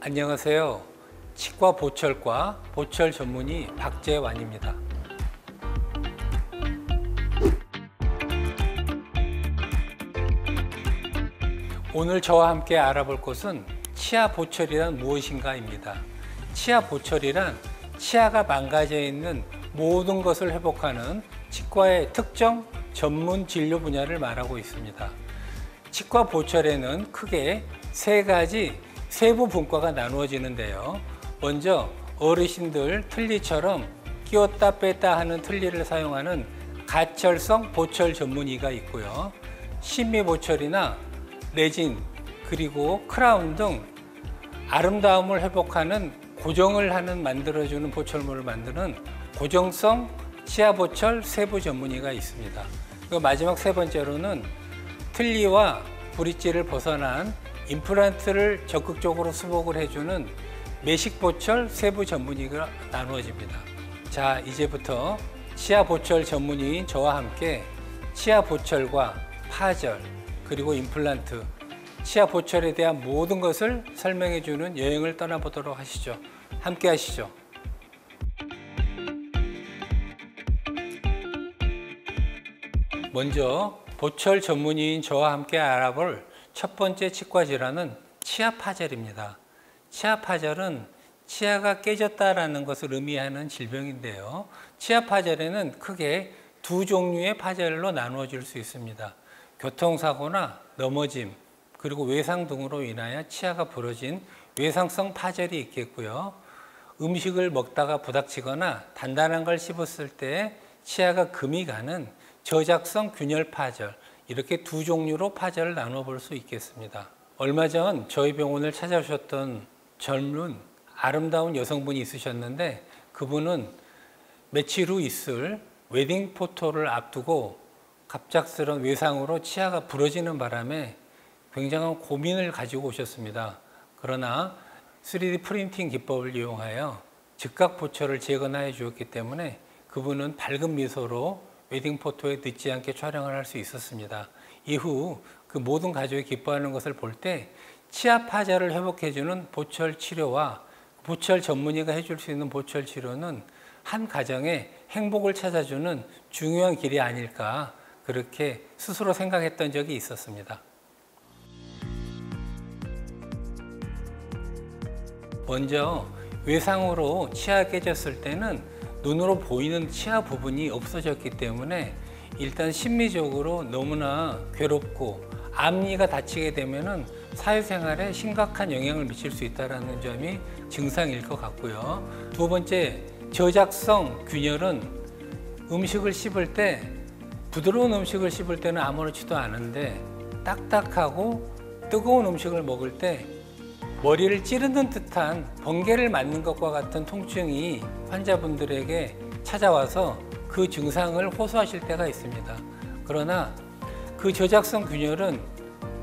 안녕하세요. 치과 보철과 보철 전문의 박재완입니다. 오늘 저와 함께 알아볼 것은 치아 보철이란 무엇인가입니다. 치아 보철이란 치아가 망가져 있는 모든 것을 회복하는 치과의 특정 전문 진료 분야를 말하고 있습니다. 치과 보철에는 크게 세 가지 세부 분과가 나누어지는데요. 먼저 어르신들 틀니처럼 끼웠다 뺐다 하는 틀니를 사용하는 가철성 보철 전문의가 있고요. 심미 보철이나 레진 그리고 크라운 등 아름다움을 회복하는 고정을 하는 만들어주는 보철물을 만드는 고정성 치아 보철 세부 전문의가 있습니다. 그리고 마지막 세 번째로는 틀니와 브릿지를 벗어난 임플란트를 적극적으로 수복을 해주는 매식 보철 세부 전문의가 나누어집니다. 자, 이제부터 치아 보철 전문의인 저와 함께 치아 보철과 파절 그리고 임플란트, 치아 보철에 대한 모든 것을 설명해 주는 여행을 떠나보도록 하시죠. 함께 하시죠. 먼저 보철 전문의인 저와 함께 알아볼 첫 번째 치과 질환은 치아 파절입니다. 치아 파절은 치아가 깨졌다라는 것을 의미하는 질병인데요. 치아 파절에는 크게 두 종류의 파절로 나누어질 수 있습니다. 교통사고나 넘어짐, 그리고 외상 등으로 인하여 치아가 부러진 외상성 파절이 있겠고요. 음식을 먹다가 부닥치거나 단단한 걸 씹었을 때 치아가 금이 가는 저작성 균열 파절, 이렇게 두 종류로 파절을 나눠 볼 수 있겠습니다. 얼마 전 저희 병원을 찾아오셨던 젊은 아름다운 여성분이 있으셨는데, 그분은 며칠 후 있을 웨딩 포토를 앞두고 갑작스러운 외상으로 치아가 부러지는 바람에 굉장한 고민을 가지고 오셨습니다. 그러나 3D 프린팅 기법을 이용하여 즉각 보철을 재건하여 주었기 때문에 그분은 밝은 미소로 웨딩 포토에 늦지 않게 촬영을 할 수 있었습니다. 이후 그 모든 가족이 기뻐하는 것을 볼 때 치아 파절을 회복해주는 보철 치료와 보철 전문의가 해줄 수 있는 보철 치료는 한 가정의 행복을 찾아주는 중요한 길이 아닐까, 그렇게 스스로 생각했던 적이 있었습니다. 먼저 외상으로 치아가 깨졌을 때는 눈으로 보이는 치아 부분이 없어졌기 때문에 일단 심리적으로 너무나 괴롭고 앞니가 다치게 되면 사회생활에 심각한 영향을 미칠 수 있다는 점이 증상일 것 같고요. 두 번째, 저작성 균열은 음식을 씹을 때, 부드러운 음식을 씹을 때는 아무렇지도 않은데 딱딱하고 뜨거운 음식을 먹을 때 머리를 찌르는 듯한 번개를 맞는 것과 같은 통증이 환자분들에게 찾아와서 그 증상을 호소하실 때가 있습니다. 그러나 그 저작성 균열은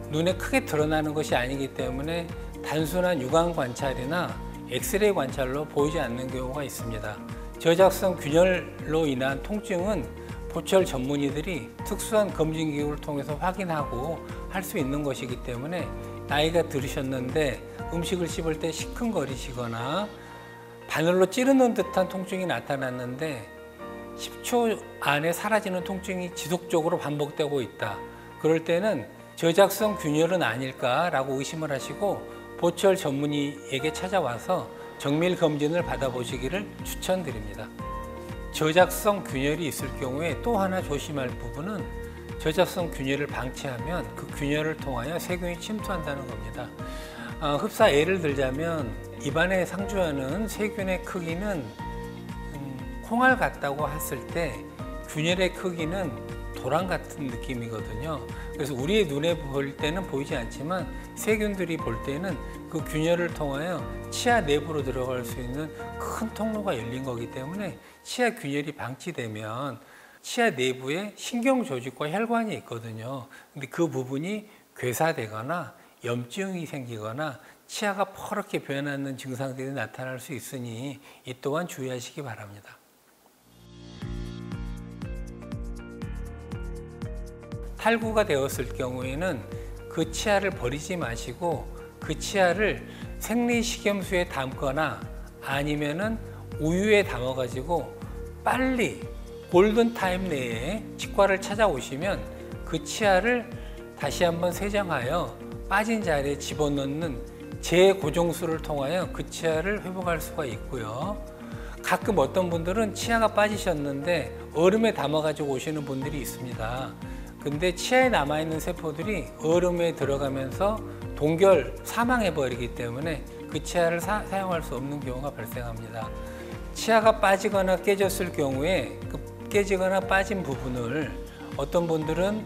눈에 크게 드러나는 것이 아니기 때문에 단순한 육안 관찰이나 엑스레이 관찰로 보이지 않는 경우가 있습니다. 저작성 균열로 인한 통증은 보철 전문의들이 특수한 검진기구를 통해서 확인하고 할 수 있는 것이기 때문에 나이가 들으셨는데 음식을 씹을 때 시큰거리시거나 바늘로 찌르는 듯한 통증이 나타났는데 10초 안에 사라지는 통증이 지속적으로 반복되고 있다. 그럴 때는 저작성 균열은 아닐까라고 의심을 하시고 보철 전문의에게 찾아와서 정밀 검진을 받아보시기를 추천드립니다. 저작성 균열이 있을 경우에 또 하나 조심할 부분은 저작성 균열을 방치하면 그 균열을 통하여 세균이 침투한다는 겁니다. 흡사 예를 들자면 입안에 상주하는 세균의 크기는 콩알 같다고 했을 때 균열의 크기는 도랑 같은 느낌이거든요. 그래서 우리의 눈에 볼 때는 보이지 않지만 세균들이 볼 때는 그 균열을 통하여 치아 내부로 들어갈 수 있는 큰 통로가 열린 거기 때문에 치아 균열이 방치되면 치아 내부에 신경 조직과 혈관이 있거든요. 근데 그 부분이 괴사되거나 염증이 생기거나 치아가 퍼렇게 변하는 증상들이 나타날 수 있으니 이 또한 주의하시기 바랍니다. 탈구가 되었을 경우에는 그 치아를 버리지 마시고 그 치아를 생리식염수에 담거나 아니면은 우유에 담아가지고 빨리 골든타임 내에 치과를 찾아오시면 그 치아를 다시 한번 세정하여 빠진 자리에 집어넣는 재고정술을 통하여 그 치아를 회복할 수가 있고요. 가끔 어떤 분들은 치아가 빠지셨는데 얼음에 담아가지고 오시는 분들이 있습니다. 근데 치아에 남아있는 세포들이 얼음에 들어가면서 동결 사망해버리기 때문에 그 치아를 사용할 수 없는 경우가 발생합니다. 치아가 빠지거나 깨졌을 경우에 그 깨지거나 빠진 부분을 어떤 분들은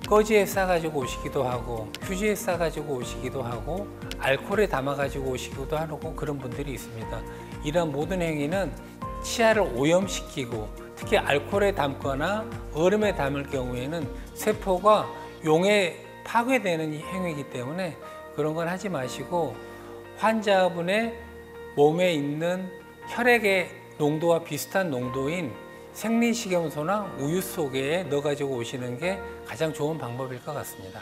꺼지에 싸가지고 오시기도 하고 휴지에 싸가지고 오시기도 하고 알코올에 담아가지고 오시기도 하고 그런 분들이 있습니다. 이런 모든 행위는 치아를 오염시키고 특히 알코올에 담거나 얼음에 담을 경우에는 세포가 용에 파괴되는 행위이기 때문에 그런 건 하지 마시고 환자분의 몸에 있는 혈액의 농도와 비슷한 농도인 생리식염수나 우유 속에 넣어가지고 오시는 게 가장 좋은 방법일 것 같습니다.